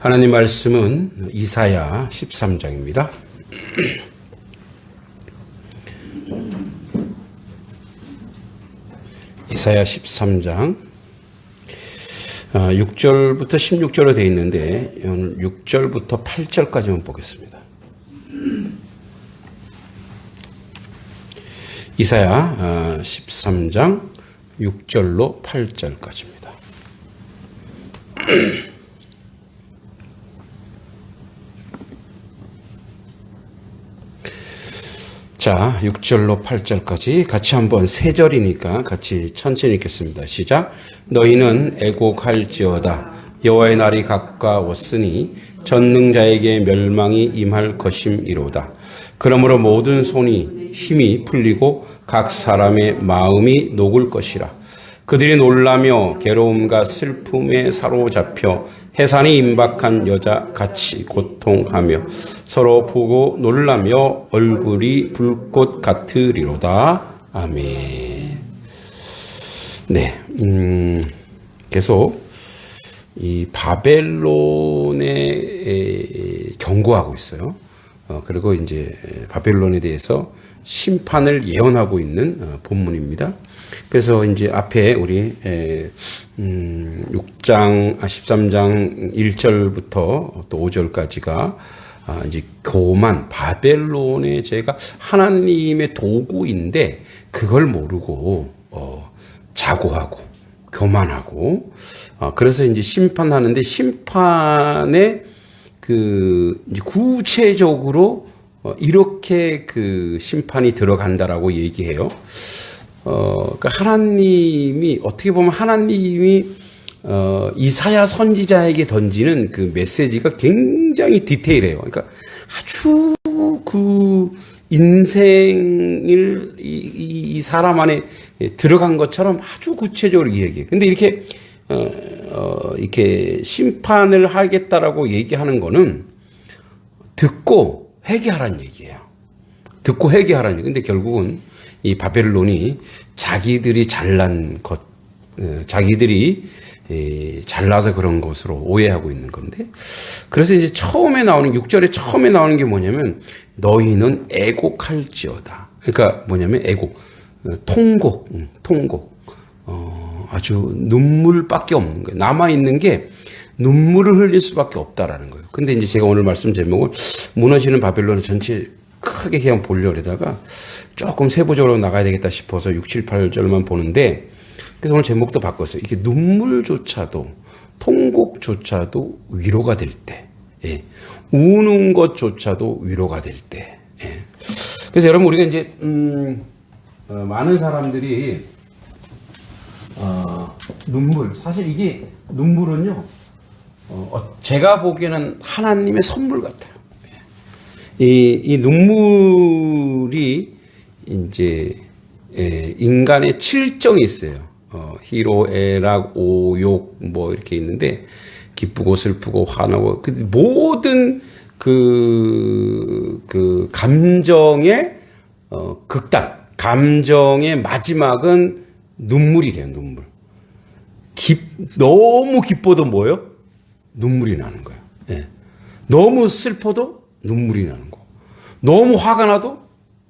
하나님 말씀은 이사야 13장입니다. 이사야 13장 6절부터 16절로 되어 있는데 오늘 6절부터 8절까지만 보겠습니다. 이사야 13장 6절로 8절까지입니다. 자, 6절로 8절까지 같이 한번 3절이니까 같이 천천히 읽겠습니다. 시작. 너희는 애곡할지어다. 여호와의 날이 가까웠으니 전능자에게 멸망이 임할 것임이로다. 그러므로 모든 손이 힘이 풀리고 각 사람의 마음이 녹을 것이라. 그들이 놀라며 괴로움과 슬픔에 사로잡혀 해산이 임박한 여자 같이 고통하며 서로 보고 놀라며 얼굴이 불꽃 같으리로다. 아멘. 네, 계속 이 바벨론에 경고하고 있어요. 그리고 이제 바벨론에 대해서 심판을 예언하고 있는 본문입니다. 그래서 이제 앞에 우리 13장 1절부터 또 5절까지가 이제 교만, 바벨론의 죄가 하나님의 도구인데 그걸 모르고 자고하고 교만하고 그래서 이제 심판하는데 심판에 그 이제 구체적으로 이렇게 그 심판이 들어간다라고 얘기해요. 그러니까 하나님이 어떻게 보면 하나님이 이사야 선지자에게 던지는 그 메시지가 굉장히 디테일해요. 그러니까 아주 그 인생을 이 사람 안에 들어간 것처럼 아주 구체적으로 얘기해요. 근데 이렇게 이렇게 심판을 하겠다라고 얘기하는 거는 듣고 회개하라는 얘기예요. 듣고 회개하라는 얘기. 근데 결국은 이 바벨론이 자기들이 잘난 것, 자기들이 잘나서 그런 것으로 오해하고 있는 건데, 그래서 이제 처음에 나오는 6절에 처음에 나오는 게 뭐냐면 너희는 애곡할지어다. 그러니까 뭐냐면 애곡, 통곡, 아주 눈물밖에 없는 거예요. 남아 있는 게 눈물을 흘릴 수밖에 없다라는 거예요. 근데 이제 제가 오늘 말씀 제목을 무너지는 바벨론 전체 크게 그냥 보려고 하다가 조금 세부적으로 나가야 되겠다 싶어서 6, 7, 8절만 보는데, 그래서 오늘 제목도 바꿨어요. 이게 눈물조차도, 통곡조차도 위로가 될 때, 예. 우는 것조차도 위로가 될 때, 예. 그래서 여러분, 우리가 이제, 많은 사람들이, 눈물, 사실 이게, 눈물은요, 제가 보기에는 하나님의 선물 같아요. 이 눈물이 이제 인간의 7정이 있어요. 희로애락, 오욕 뭐 이렇게 있는데 기쁘고 슬프고 화나고 그 모든 그 감정의 극단, 감정의 마지막은 눈물이래요. 눈물. 너무 기뻐도 뭐예요? 눈물이 나는 거예요. 예. 너무 슬퍼도 눈물이 나는 거. 너무 화가 나도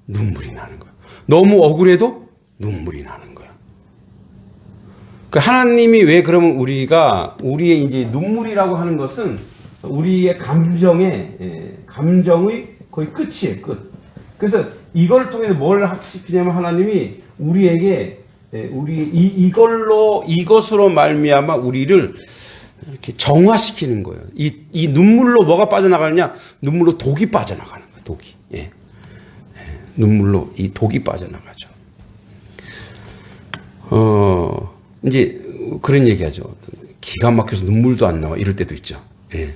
눈물이 나는 거예요. 너무 억울해도 눈물이 나는 거예요. 그 하나님이 왜 그러면 우리의 이제 눈물이라고 하는 것은 우리의 감정의 거의 끝이에요. 끝. 그래서 이걸 통해서 뭘 시키냐면 하나님이 우리에게 이것으로 말미암아 우리를 이렇게 정화시키는 거예요. 이 눈물로 뭐가 빠져나가느냐? 눈물로 독이 빠져나가는 거예요. 독이. 예. 눈물로 이 독이 빠져나가죠. 이제 그런 얘기하죠. 기가 막혀서 눈물도 안 나와 이럴 때도 있죠. 예.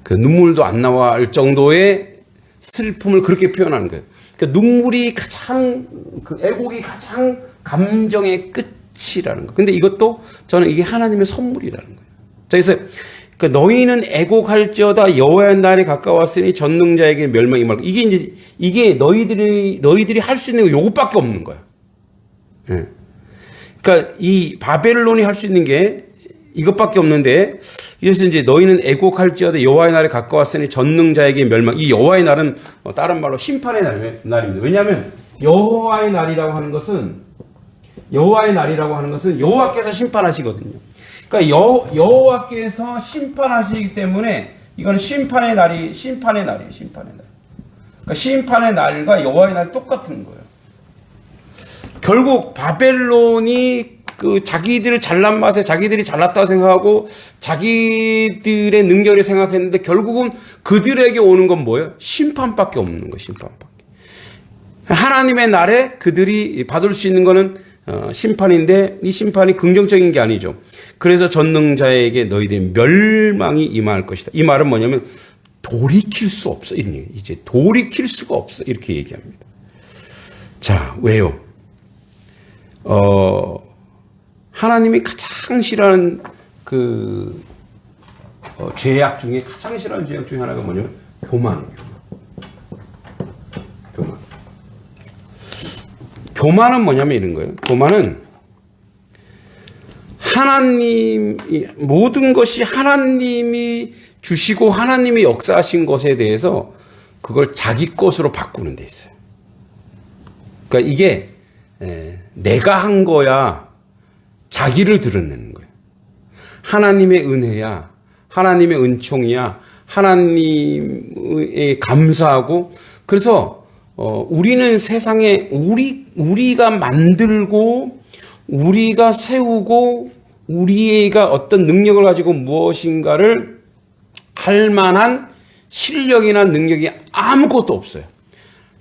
그 눈물도 안 나와 할 정도의 슬픔을 그렇게 표현하는 거예요. 그러니까 눈물이 가장 애곡이 가장 감정의 끝이라는 거. 근데 이것도 저는 이게 하나님의 선물이라는 거예요. 그래서 너희는 애곡할지어다 여호와의 날이 가까웠으니 전능자에게 멸망이 임할. 이게 너희들이 할 수 있는 거 요것밖에 없는 거야. 예. 그러니까 이 바벨론이 할 수 있는 게 이것밖에 없는데, 그래서 이제 너희는 애곡할지어다 여호와의 날에 가까웠으니 전능자에게 멸망. 이 여호와의 날은 다른 말로 심판의 날입니다. 왜냐하면 여호와의 날이라고 하는 것은 여호와께서 심판하시거든요. 그러니까 여호와께서 심판하시기 때문에 이건 심판의 날이에요. 그러니까 심판의 날과 여호와의 날이 똑같은 거예요. 결국 바벨론이 그 자기들 잘난 맛에 자기들이 잘났다고 생각하고 자기들의 능력을 생각했는데 결국은 그들에게 오는 건 뭐예요? 심판밖에 없는 거예요. 심판밖에. 하나님의 날에 그들이 받을 수 있는 거는 심판인데 이 심판이 긍정적인 게 아니죠. 그래서 전능자에게 너희들의 멸망이 임할 것이다. 이 말은 뭐냐면 돌이킬 수 없어. 이제 돌이킬 수가 없어. 이렇게 얘기합니다. 자, 왜요? 하나님이 가장 싫어하는 죄악 중에 가장 싫어하는 죄악 중에 하나가 뭐냐면 교만이에요. 교만은 뭐냐면 이런 거예요. 교만은 모든 것이 하나님이 주시고 하나님이 역사하신 것에 대해서 그걸 자기 것으로 바꾸는 데 있어요. 그러니까 이게 내가 한 거야. 자기를 드러내는 거예요. 하나님의 은혜야. 하나님의 은총이야. 하나님에 감사하고 그래서 우리는 세상에 우리가 만들고 우리가 세우고 우리가 어떤 능력을 가지고 무엇인가를 할 만한 실력이나 능력이 아무것도 없어요.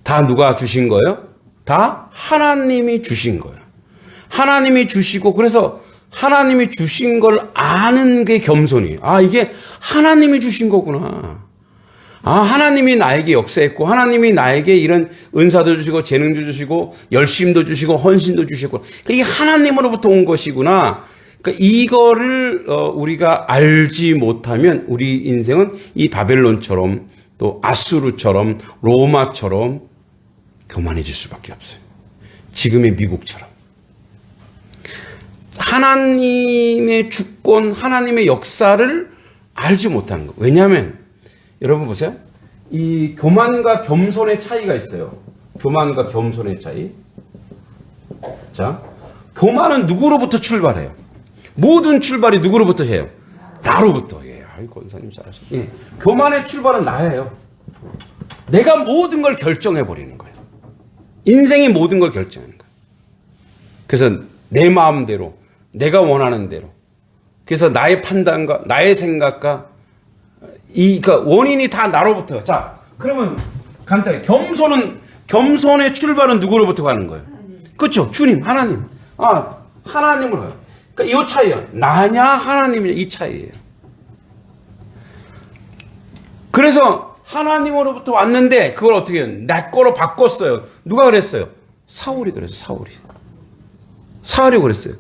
다 누가 주신 거예요? 다 하나님이 주신 거예요. 하나님이 주시고 그래서 하나님이 주신 걸 아는 게 겸손이에요. 아, 이게 하나님이 주신 거구나. 아, 하나님이 나에게 역사했고 하나님이 나에게 이런 은사도 주시고 재능도 주시고 열심도 주시고 헌신도 주시고 이게 하나님으로부터 온 것이구나. 그러니까 이거를 우리가 알지 못하면 우리 인생은 이 바벨론처럼 또 아수르처럼 로마처럼 교만해질 수밖에 없어요. 지금의 미국처럼. 하나님의 주권, 하나님의 역사를 알지 못하는 거. 왜냐하면 여러분 보세요. 이 교만과 겸손의 차이가 있어요. 교만과 겸손의 차이. 자, 교만은 누구로부터 출발해요? 모든 출발이 누구로부터 해요? 나로부터. 예, 아이고, 권사님 잘하셨네. 예, 교만의 출발은 나예요. 내가 모든 걸 결정해버리는 거예요. 인생의 모든 걸 결정하는 거예요. 그래서 내 마음대로, 내가 원하는 대로. 그래서 나의 판단과 나의 생각과 그러니까 원인이 다 나로부터. 자, 그러면 간단히 겸손의 출발은 누구로부터 가는 거예요? 그렇죠. 주님, 하나님. 아, 하나님으로 가요. 그러니까 이 차이야. 나냐 하나님이냐 이 차이예요. 그래서 하나님으로부터 왔는데 그걸 어떻게 해요? 내 거로 바꿨어요. 누가 그랬어요? 사울이 그랬어요. 사울이 그랬어요.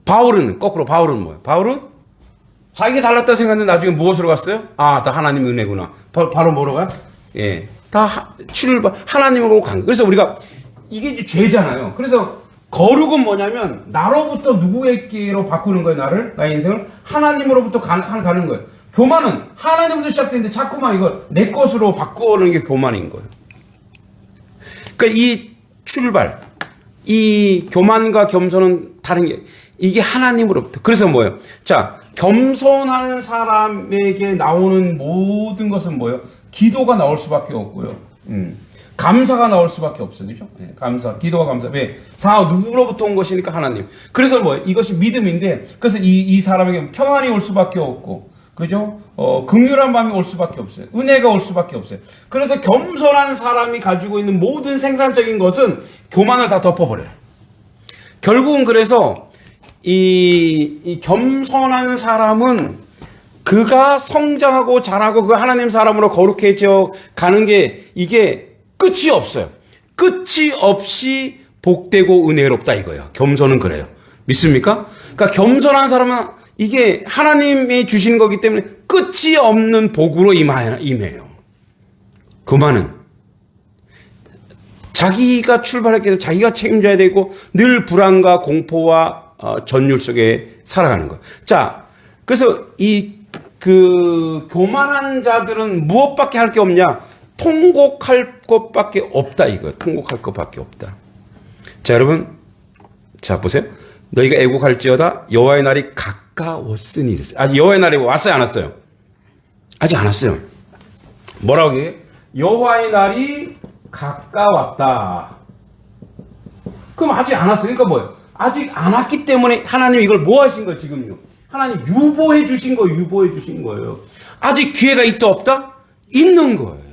바울은 거꾸로. 바울은 뭐예요? 바울은 자기가 잘났다 생각했는데 나중에 무엇으로 갔어요? 아, 다 하나님의 은혜구나. 바로 뭐로 가요? 예, 다 하나님으로 간 거예요. 그래서 우리가 이게 이제 죄잖아요. 그래서 거룩은 뭐냐면 나로부터 누구에게로 바꾸는 거예요. 나의 인생을 하나님으로부터 가는 거예요. 교만은 하나님부터 시작되는데 자꾸만 이걸 내 것으로 바꾸는 게 교만인 거예요. 그러니까 이 출발, 이 교만과 겸손은 다른 게 이게 하나님으로부터. 그래서 뭐예요? 자, 겸손한 사람에게 나오는 모든 것은 뭐예요? 기도가 나올 수밖에 없고요. 감사가 나올 수밖에 없어요. 그죠? 네, 기도가 감사. 왜? 다 누구로부터 온 것이니까 하나님. 그래서 뭐예요? 이것이 믿음인데, 그래서 이 사람에게 평안이 올 수밖에 없고, 그죠? 긍휼한 마음이 올 수밖에 없어요. 은혜가 올 수밖에 없어요. 그래서 겸손한 사람이 가지고 있는 모든 생산적인 것은 교만을 다 덮어버려요. 결국은 그래서 이 겸손한 사람은 그가 성장하고 자라고 그 하나님 사람으로 거룩해져 가는 게 이게 끝이 없어요. 끝이 없이 복되고 은혜롭다 이거예요. 겸손은 그래요. 믿습니까? 그러니까 겸손한 사람은 이게 하나님이 주신 거기 때문에 끝이 없는 복으로 임해요. 교만은 자기가 출발했기 때문에 자기가 책임져야 되고 늘 불안과 공포와 전율 속에 살아가는 거예요. 자, 그래서 교만한 자들은 무엇밖에 할 게 없냐? 통곡할 것밖에 없다 이거예요. 통곡할 것밖에 없다. 자, 여러분. 자, 보세요. 너희가 애곡할지어다 여호와의 날이 가까웠으니 이랬어요. 아직 여호와의 날이 왔어요, 안 왔어요? 아직 안 왔어요. 뭐라고 해요? 여호와의 날이 가까웠다. 그럼 아직 안 왔어요. 그러니까 뭐예요? 아직 안 왔기 때문에 하나님이 이걸 뭐 하신 거예요, 지금요? 하나님 유보해 주신 거예요, 유보해 주신 거예요. 아직 기회가 있다, 없다? 있는 거예요.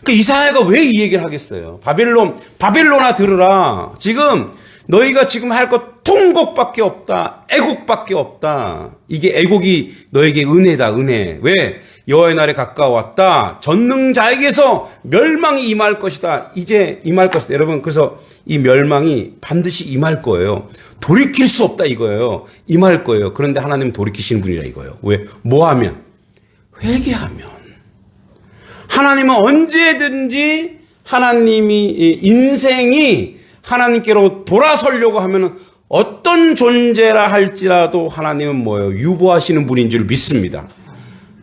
그 이사야가 왜 이 얘기를 하겠어요? 바벨론아 들으라. 지금 너희가 지금 할 것 통곡밖에 없다. 애곡밖에 없다. 이게 애곡이 너에게 은혜다, 은혜. 왜? 여호와의 날에 가까웠다. 전능자에게서 멸망이 임할 것이다. 이제 임할 것이다. 여러분, 그래서 이 멸망이 반드시 임할 거예요. 돌이킬 수 없다 이거예요. 임할 거예요. 그런데 하나님은 돌이키시는 분이라 이거예요. 왜? 뭐 하면? 회개하면. 하나님은 언제든지 하나님이 인생이 하나님께로 돌아서려고 하면은 어떤 존재라 할지라도 하나님은 뭐예요? 유보하시는 분인 줄 믿습니다.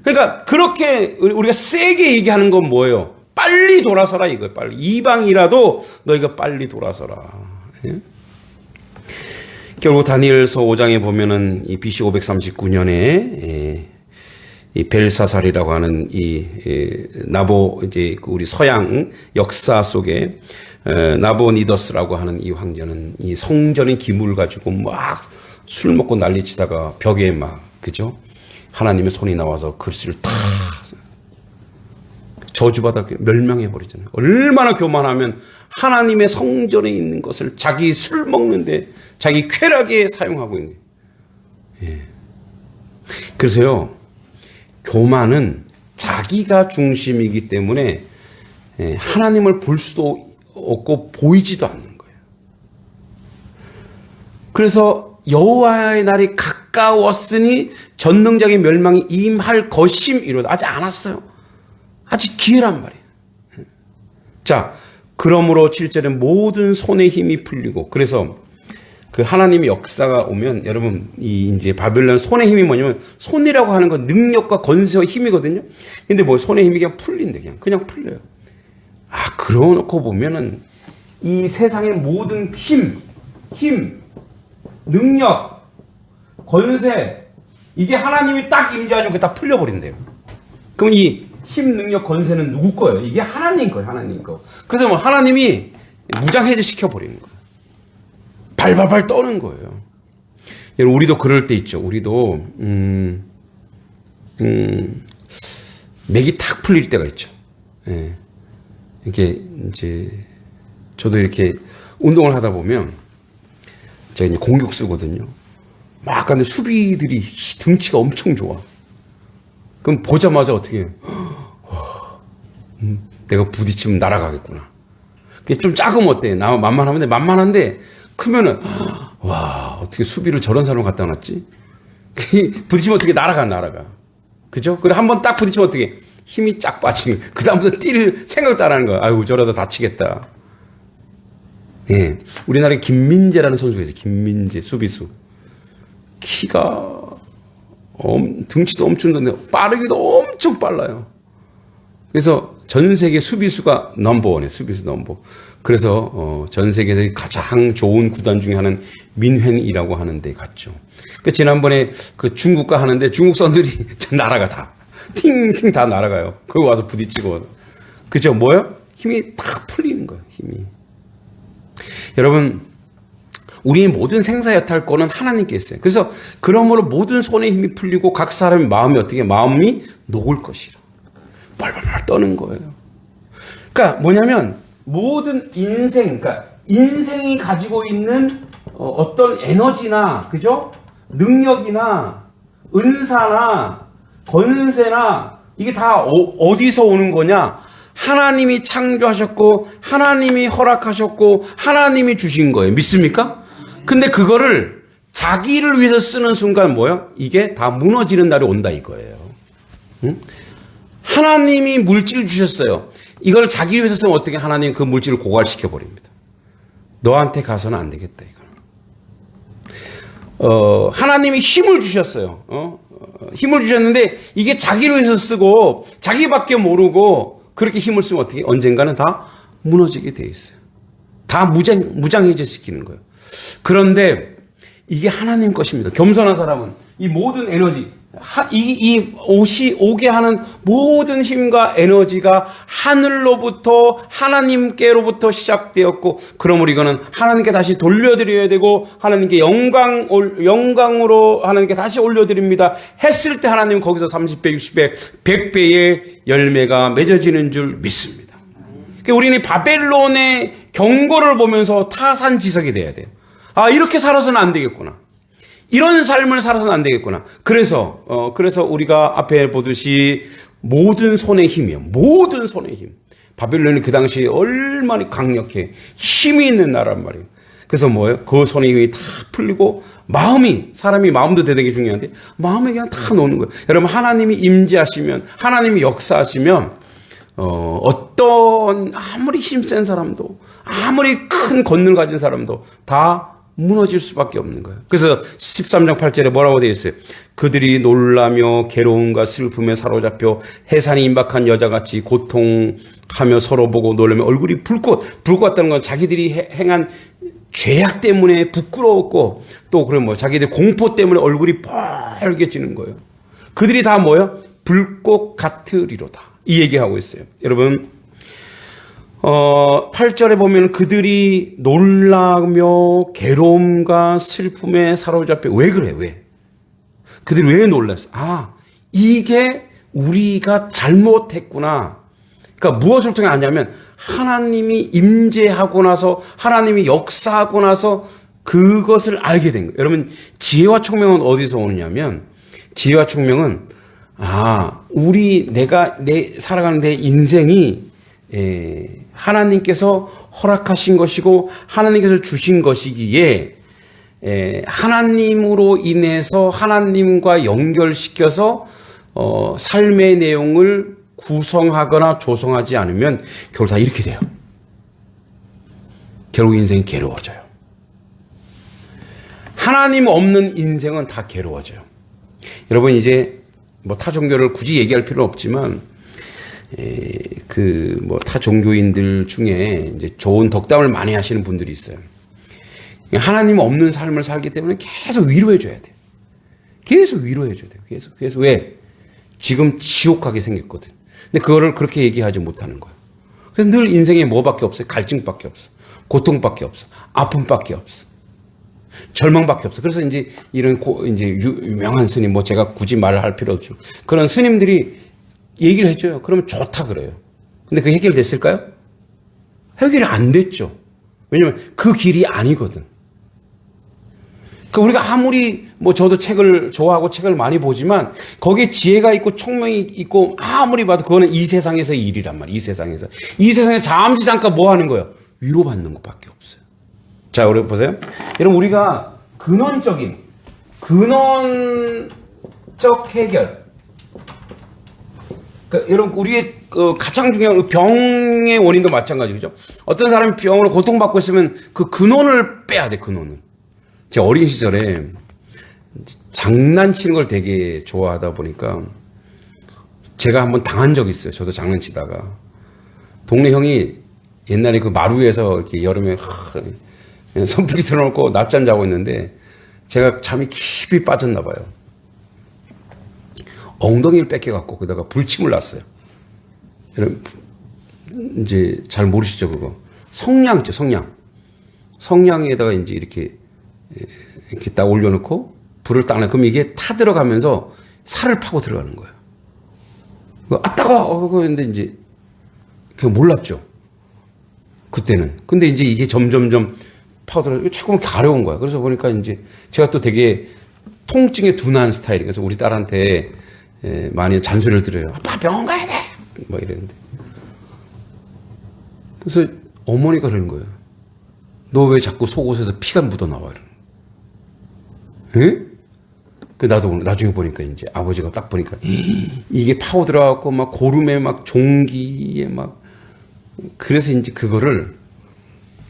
그러니까 그렇게 우리가 세게 얘기하는 건 뭐예요? 빨리 돌아서라 이거예요. 빨리. 이방이라도 너희가 빨리 돌아서라. 예? 결국 다니엘서 5장에 보면은 이 BC 539년에 이 벨사살이라고 하는 나보 이제 우리 서양 역사 속에 나보니더스라고 하는 이 황제는 이 성전의 기물을 가지고 막 술 먹고 난리치다가 벽에 막 그죠? 하나님의 손이 나와서 글씨를 다 저주받아 멸망해 버리잖아요. 얼마나 교만하면 하나님의 성전에 있는 것을 자기 술 먹는데 자기 쾌락에 사용하고 있는 거예요. 예. 그래서요. 교만은 자기가 중심이기 때문에 하나님을 볼 수도 없고 보이지도 않는 거예요. 그래서 여호와의 날이 가까웠으니 전능자의 멸망이 임할 것임 이로다. 아직 안 왔어요. 아직 기회란 말이에요. 자, 그러므로 7절에 모든 손의 힘이 풀리고 그래서 그 하나님의 역사가 오면 여러분 이제 바벨론 손의 힘이 뭐냐면 손이라고 하는 건 능력과 권세와 힘이거든요. 근데 뭐 손의 힘이 그냥 풀린대 그냥 풀려요. 아, 그러놓고 보면은 이 세상의 모든 힘, 능력, 권세 이게 하나님이 딱 임재하니까 다 풀려버린대요. 그럼 이 힘, 능력, 권세는 누구 거예요? 이게 하나님 거예요, 하나님 거. 그래서 뭐 하나님이 무장해제 시켜버리는 거예요. 발발발 떠는 거예요. 여러분, 우리도 그럴 때 있죠. 우리도, 맥이 탁 풀릴 때가 있죠. 예. 이게, 이제, 저도 이렇게 운동을 하다 보면, 제가 이제 공격수거든요. 막 가는데 수비들이 등치가 엄청 좋아. 그럼 보자마자 어떻게, 내가 부딪히면 날아가겠구나. 그게 좀 작으면 어때? 나 만만한데, 크면은 와 어떻게 수비를 저런 사람 갖다 놨지? 부딪히면 어떻게 날아가 그죠? 그래 한번 딱 부딪히면 어떻게 힘이 쫙 빠지는 그 다음부터 뛸 생각도 안 하는 거야. 아유 저러다 다치겠다. 예, 우리나라에 김민재라는 선수가 있어요. 김민재 수비수 키가 등치도 엄청 좋은데 빠르기도 엄청 빨라요. 그래서 전 세계 수비수가 넘버원이에요. 수비수 넘버. 그래서 전 세계에서 가장 좋은 구단 중에 하나는 민헨이라고 하는 데 갔죠. 그 지난번에 그 중국과 하는데 중국 선수들이 날아가 다. 팅팅 다 날아가요. 거기 와서 부딪히고. 그죠? 뭐요? 힘이 탁 풀리는 거예요. 힘이. 여러분 우리의 모든 생사여탈권은 하나님께 있어요. 그래서 그러므로 모든 손에 힘이 풀리고 각 사람의 마음이 어떻게 마음이 녹을 것이라. 발발발 떠는 거예요. 그러니까 뭐냐면 모든 그러니까 인생이 가지고 있는 어떤 에너지나 그죠? 능력이나 은사나 권세나 이게 다 어디서 오는 거냐? 하나님이 창조하셨고 하나님이 허락하셨고 하나님이 주신 거예요. 믿습니까? 근데 그거를 자기를 위해서 쓰는 순간 뭐예요? 이게 다 무너지는 날이 온다 이거예요. 응? 하나님이 물질을 주셨어요. 이걸 자기를 위해서 쓰면 어떻게 하나님 그 물질을 고갈시켜 버립니다. 너한테 가서는 안 되겠다 이거. 하나님이 힘을 주셨어요. 힘을 주셨는데 이게 자기를 위해서 쓰고 자기밖에 모르고 그렇게 힘을 쓰면 어떻게 언젠가는 다 무너지게 돼 있어요. 다 무장해제 시키는 거예요. 그런데 이게 하나님 것입니다. 겸손한 사람은 이 모든 에너지, 이 옷이 오게 하는 모든 힘과 에너지가 하늘로부터 하나님께로부터 시작되었고, 그러므로 이거는 하나님께 다시 돌려드려야 되고 하나님께 영광으로 하나님께 다시 올려드립니다 했을 때 하나님은 거기서 30배, 60배, 100배의 열매가 맺어지는 줄 믿습니다. 그러니까 우리는 바벨론의 경고를 보면서 타산지석이 돼야 돼요. 아, 이렇게 살아서는 안 되겠구나. 이런 삶을 살아서는 안 되겠구나. 그래서 우리가 앞에 보듯이 모든 손의 힘이요. 모든 손의 힘. 바벨론이 그 당시에 얼마나 강력해. 힘이 있는 나라란 말이에요. 그래서 뭐예요? 그 손의 힘이 다 풀리고 사람이 마음도 되게 중요한데 마음에 그냥 다 놓는 거예요. 여러분, 하나님이 임재하시면, 하나님이 역사하시면, 어떤 아무리 힘센 사람도, 아무리 큰 권능을 가진 사람도 다 무너질 수밖에 없는 거예요. 그래서 13장 8절에 뭐라고 되어 있어요? 그들이 놀라며 괴로움과 슬픔에 사로잡혀 해산이 임박한 여자같이 고통하며 서로 보고 놀라며 얼굴이 붉고 같다는 건 자기들이 행한 죄악 때문에 부끄러웠고, 또 그런 자기들 공포 때문에 얼굴이 빨개지는 거예요. 그들이 다 뭐예요? 불꽃 같으리로다. 이 얘기하고 있어요. 여러분, 8절에 보면 그들이 놀라며 괴로움과 슬픔에 사로잡혀. 왜 그래? 왜? 그들이 왜 놀랐어? 아, 이게 우리가 잘못했구나. 그러니까 무엇을 통해 아냐면 하나님이 임재하고 나서, 하나님이 역사하고 나서 그것을 알게 된 거예요. 여러분, 지혜와 총명은 어디서 오느냐면, 지혜와 총명은 내가 살아가는 내 인생이 하나님께서 허락하신 것이고 하나님께서 주신 것이기에 하나님으로 인해서 하나님과 연결시켜서 삶의 내용을 구성하거나 조성하지 않으면 결국 다 이렇게 돼요. 결국 인생이 괴로워져요. 하나님 없는 인생은 다 괴로워져요. 여러분, 이제 타 종교를 굳이 얘기할 필요는 없지만 타 종교인들 중에 이제 좋은 덕담을 많이 하시는 분들이 있어요. 하나님 없는 삶을 살기 때문에 계속 위로해줘야 돼. 계속 위로해줘야 돼. 계속. 왜? 지금 지옥하게 생겼거든. 근데 그거를 그렇게 얘기하지 못하는 거야. 그래서 늘 인생에 뭐밖에 없어요? 갈증밖에 없어. 고통밖에 없어. 아픔밖에 없어. 절망밖에 없어. 그래서 이제 이런 유명한 스님, 제가 굳이 말을 할 필요 없죠. 그런 스님들이 얘기를 해줘요. 그러면 좋다 그래요. 근데 그게 해결됐을까요? 해결이 안 됐죠. 왜냐면 그 길이 아니거든. 그러니까 우리가 아무리 저도 책을 좋아하고 책을 많이 보지만 거기에 지혜가 있고 총명이 있고 아무리 봐도 그거는 이 세상에서의 일이란 말이에요. 이 세상에서 잠깐 뭐 하는 거예요? 위로받는 것밖에 없어요. 자, 우리 보세요. 여러분, 우리가 근원적 해결. 여러분, 우리의 가장 중요한 병의 원인도 마찬가지죠. 어떤 사람이 병으로 고통받고 있으면 그 근원을 빼야 돼, 근원을. 제가 어린 시절에 장난치는 걸 되게 좋아하다 보니까 제가 한번 당한 적이 있어요. 저도 장난치다가. 동네 형이 옛날에 그 마루에서 이렇게 여름에 선풍기 틀어놓고 낮잠 자고 있는데 제가 잠이 깊이 빠졌나 봐요. 엉덩이를 뺏겨갖고 거기다가 불침을 놨어요. 여러분, 이제 잘 모르시죠, 그거. 성냥 있죠, 성냥. 성냥에다가 이제 이렇게 딱 올려놓고 불을 딱 내. 그럼 이게 타 들어가면서 살을 파고 들어가는 거예요. 따가워! 근데 이제 그거 몰랐죠. 그때는. 근데 이제 이게 점점점 파고 들어가고 자꾸 가려운 거야. 그래서 보니까 이제 제가 또 되게 통증에 둔한 스타일이에요. 그래서 우리 딸한테 많이 잔소리를 드려요. 아빠 병원 가야 돼! 막 이랬는데. 그래서 어머니가 그러는 거예요. 너 왜 자꾸 속옷에서 피가 묻어 나와? 예? 나도 나중에 보니까 이제 아버지가 딱 보니까 이게 파고 들어가고 막 고름에 막 종기에 막. 그래서 이제 그거를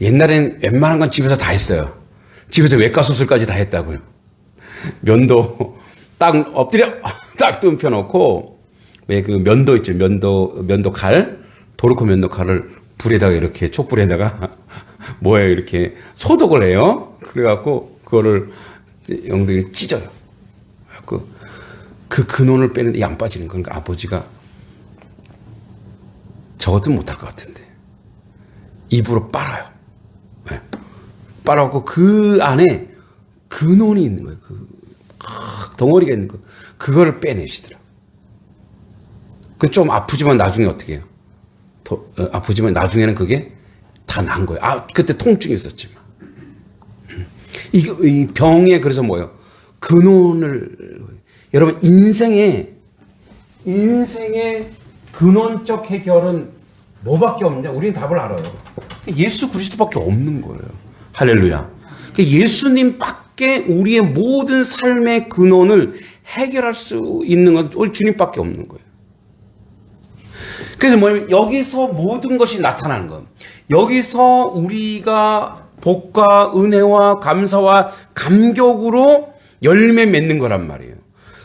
옛날엔 웬만한 건 집에서 다 했어요. 집에서 외과 수술까지 다 했다고요. 면도 딱 엎드려 딱 뜸펴놓고 왜 그 면도 있죠. 면도 칼, 도르코 면도 칼을 불에다가 이렇게 촛불에다가 뭐예요 이렇게 소독을 해요. 그래갖고 그거를 엉덩이를 찢어요. 그 근원을 빼는데 이게 안 빠지는 거니까 그러니까 아버지가 저것도 못할 것 같은데 입으로 빨아요. 네. 빨아갖고 그 안에 근원이 있는 거예요. 덩어리가 있는 거. 그거를 빼내시더라고요. 그 좀 아프지만 나중에 어떻게 해요? 아프지만 나중에는 그게 다 난 거예요. 그때 통증이 있었지만. 이 병에 그래서 뭐예요? 근원을, 여러분, 인생의 근원적 해결은 뭐밖에 없냐? 우리는 답을 알아요. 예수 그리스도밖에 없는 거예요. 할렐루야. 예수님밖에 우리의 모든 삶의 근원을 해결할 수 있는 건 우리 주님밖에 없는 거예요. 그래서 뭐냐면 여기서 모든 것이 나타나는 거예요. 여기서 우리가 복과 은혜와 감사와 감격으로 열매 맺는 거란 말이에요.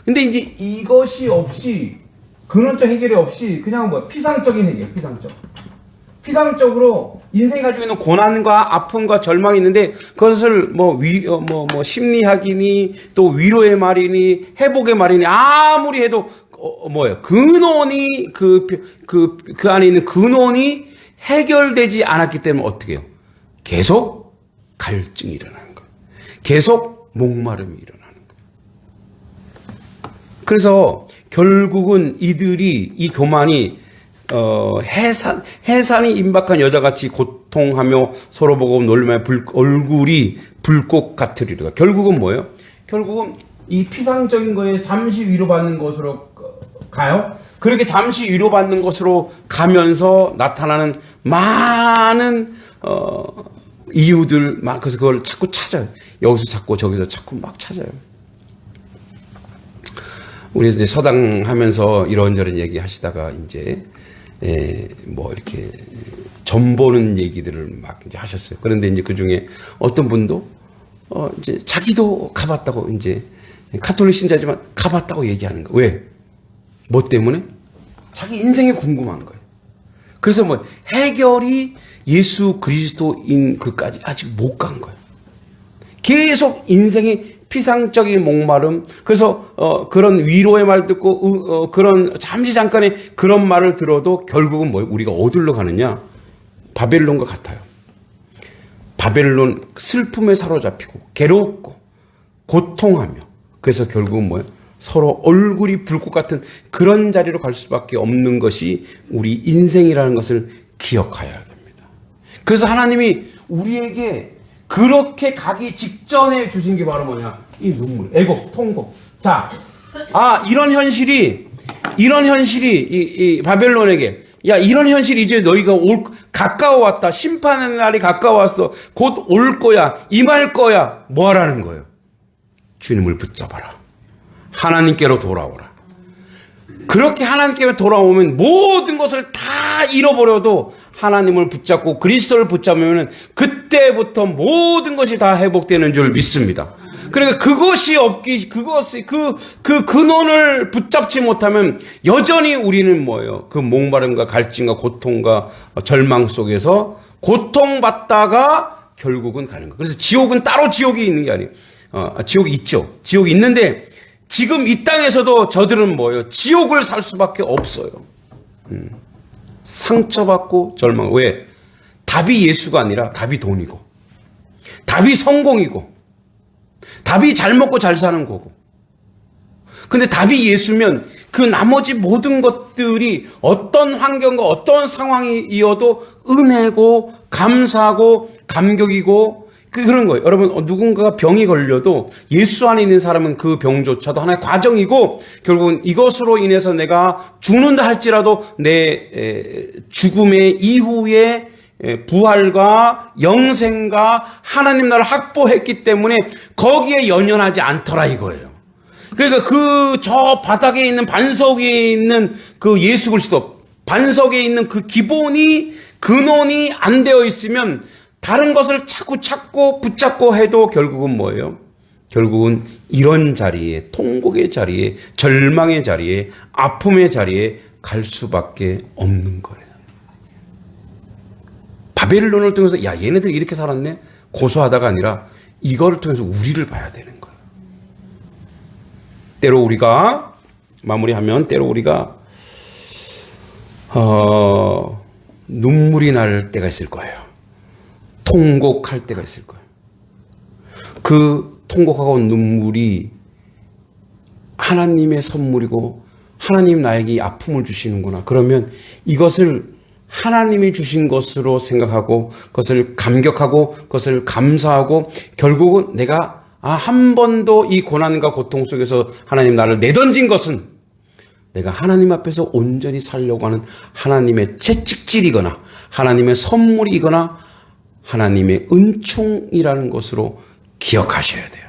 근데 이제 이것이 없이 근원적 해결이 없이 그냥 피상적인 해결, 피상적으로 인생이 가지고 있는 고난과 아픔과 절망이 있는데 그것을 심리학이니 또 위로의 말이니 회복의 말이니 아무리 해도 근원이 그 안에 있는 근원이 해결되지 않았기 때문에 어떻게 해요? 계속 갈증이 일어나는 거예요. 계속 목마름이 일어나는 거예요. 그래서 결국은 이 교만이 해산이 임박한 여자같이 고통하며 서로 보고 놀리며 얼굴이 불꽃 같으리라. 결국은 뭐예요? 결국은 이 피상적인 거에 잠시 위로받는 것으로 가요. 그렇게 잠시 위로받는 것으로 가면서 나타나는 많은 이유들, 그래서 그걸 자꾸 찾아요. 여기서 찾고 저기서 찾고 막 찾아요. 우리 이제 서당하면서 이런저런 얘기 하시다가 이제 이렇게 점 보는 얘기들을 막 이제 하셨어요. 그런데 이제 그 중에 어떤 분도 이제 자기도 가봤다고 이제 가톨릭 신자지만 가봤다고 얘기하는 거예요. 왜? 뭐 때문에? 자기 인생이 궁금한 거예요. 그래서 해결이 예수 그리스도인 그까지 아직 못 간 거예요. 계속 인생의 피상적인 목마름, 그래서 그런 위로의 말 듣고 그런 잠깐의 그런 말을 들어도 결국은 우리가 어디로 가느냐? 바벨론과 같아요. 바벨론 슬픔에 사로잡히고 괴롭고 고통하며 그래서 결국은 서로 얼굴이 불꽃 같은 그런 자리로 갈 수밖에 없는 것이 우리 인생이라는 것을 기억해야 됩니다. 그래서 하나님이 우리에게 그렇게 가기 직전에 주신 게 바로 뭐냐? 이 눈물, 애곡, 통곡. 자, 이런 현실이 이 바벨론에게, 야, 이런 현실이 이제 너희가 가까워 왔다. 심판의 날이 가까워 왔어. 곧 올 거야. 임할 거야. 뭐 하라는 거예요? 주님을 붙잡아라. 하나님께로 돌아오라. 그렇게 하나님께 돌아오면 모든 것을 다 잃어버려도 하나님을 붙잡고 그리스도를 붙잡으면 그때부터 모든 것이 다 회복되는 줄 믿습니다. 그러니까 그 근원을 붙잡지 못하면 여전히 우리는 뭐예요? 그 목마름과 갈증과 고통과 절망 속에서 고통받다가 결국은 가는 거예요. 그래서 지옥은 따로 지옥이 있는 게 아니에요. 지옥이 있죠. 지옥이 있는데 지금 이 땅에서도 저들은 뭐예요? 지옥을 살 수밖에 없어요. 상처받고 절망. 왜? 답이 예수가 아니라 답이 돈이고, 답이 성공이고, 답이 잘 먹고 잘 사는 거고. 근데 답이 예수면 그 나머지 모든 것들이 어떤 환경과 어떤 상황이어도 은혜고, 감사하고, 감격이고, 그런 거예요. 여러분, 누군가가 병이 걸려도 예수 안에 있는 사람은 그 병조차도 하나의 과정이고 결국은 이것으로 인해서 내가 죽는다 할지라도 내 죽음의 이후에 부활과 영생과 하나님 나라를 확보했기 때문에 거기에 연연하지 않더라 이거예요. 그러니까 저 바닥에 있는 반석 위에 있는 그 예수 그리스도 반석에 있는 그 기본이 근원이 안 되어 있으면 다른 것을 자꾸 찾고 붙잡고 해도 결국은 뭐예요? 결국은 이런 자리에, 통곡의 자리에, 절망의 자리에, 아픔의 자리에 갈 수밖에 없는 거예요. 바벨론을 통해서 야, 얘네들 이렇게 살았네? 고소하다가 아니라 이거를 통해서 우리를 봐야 되는 거예요. 때로 우리가 마무리하면 때로 우리가 눈물이 날 때가 있을 거예요. 통곡할 때가 있을 거예요. 그 통곡하고 눈물이 하나님의 선물이고 하나님 나에게 이 아픔을 주시는구나. 그러면 이것을 하나님이 주신 것으로 생각하고 그것을 감격하고 그것을 감사하고 결국은 내가 한 번도 이 고난과 고통 속에서 하나님 나를 내던진 것은 내가 하나님 앞에서 온전히 살려고 하는 하나님의 채찍질이거나 하나님의 선물이거나 하나님의 은총이라는 것으로 기억하셔야 돼요.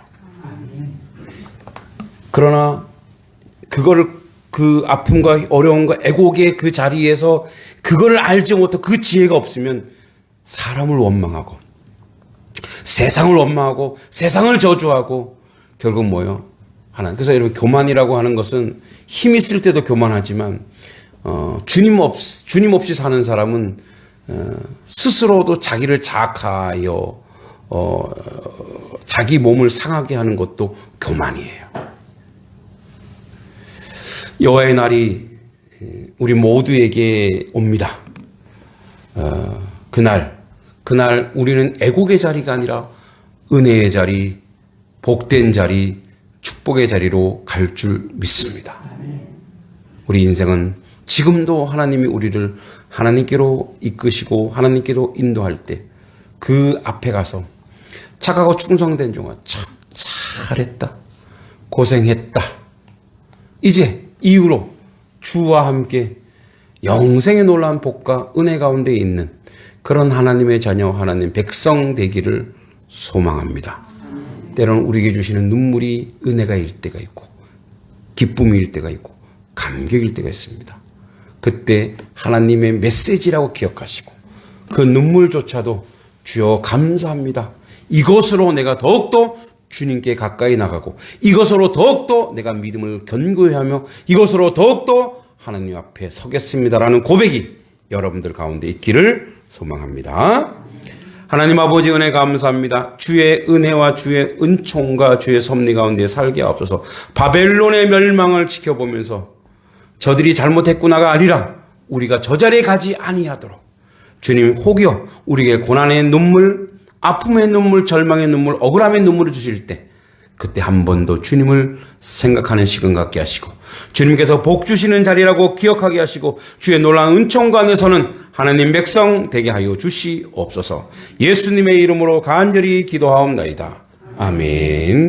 그러나 그거를 그 아픔과 어려움과 애곡의 그 자리에서 그거를 알지 못하고 그 지혜가 없으면 사람을 원망하고 세상을 원망하고 세상을 저주하고 결국 뭐예요? 하나님. 그래서 여러분 교만이라고 하는 것은 힘 있을 때도 교만하지만 주님 없이 사는 사람은 스스로도 자기를 자학하여 자기 몸을 상하게 하는 것도 교만이에요. 여호와의 날이 우리 모두에게 옵니다. 그날 우리는 애곡의 자리가 아니라 은혜의 자리, 복된 자리, 축복의 자리로 갈 줄 믿습니다. 우리 인생은 지금도 하나님이 우리를 하나님께로 이끄시고 하나님께로 인도할 때 그 앞에 가서 착하고 충성된 종아 참 잘했다, 고생했다, 이제 이후로 주와 함께 영생의 놀라운 복과 은혜 가운데 있는 그런 하나님의 자녀, 하나님 백성 되기를 소망합니다. 때로는 우리에게 주시는 눈물이 은혜가일 때가 있고 기쁨일 때가 있고 감격일 때가 있습니다. 그때 하나님의 메시지라고 기억하시고 그 눈물조차도 주여 감사합니다. 이것으로 내가 더욱더 주님께 가까이 나가고 이것으로 더욱더 내가 믿음을 견고히 하며 이것으로 더욱더 하나님 앞에 서겠습니다라는 고백이 여러분들 가운데 있기를 소망합니다. 하나님 아버지 은혜 감사합니다. 주의 은혜와 주의 은총과 주의 섭리 가운데 살게 하옵소서. 바벨론의 멸망을 지켜보면서 저들이 잘못했구나가 아니라 우리가 저 자리에 가지 아니하도록 주님 혹여 우리에게 고난의 눈물, 아픔의 눈물, 절망의 눈물, 억울함의 눈물을 주실 때 그때 한 번 더 주님을 생각하는 시간 갖게 하시고 주님께서 복 주시는 자리라고 기억하게 하시고 주의 놀라운 은총 가운데서는 하나님 백성 되게 하여 주시옵소서. 예수님의 이름으로 간절히 기도하옵나이다. 아멘.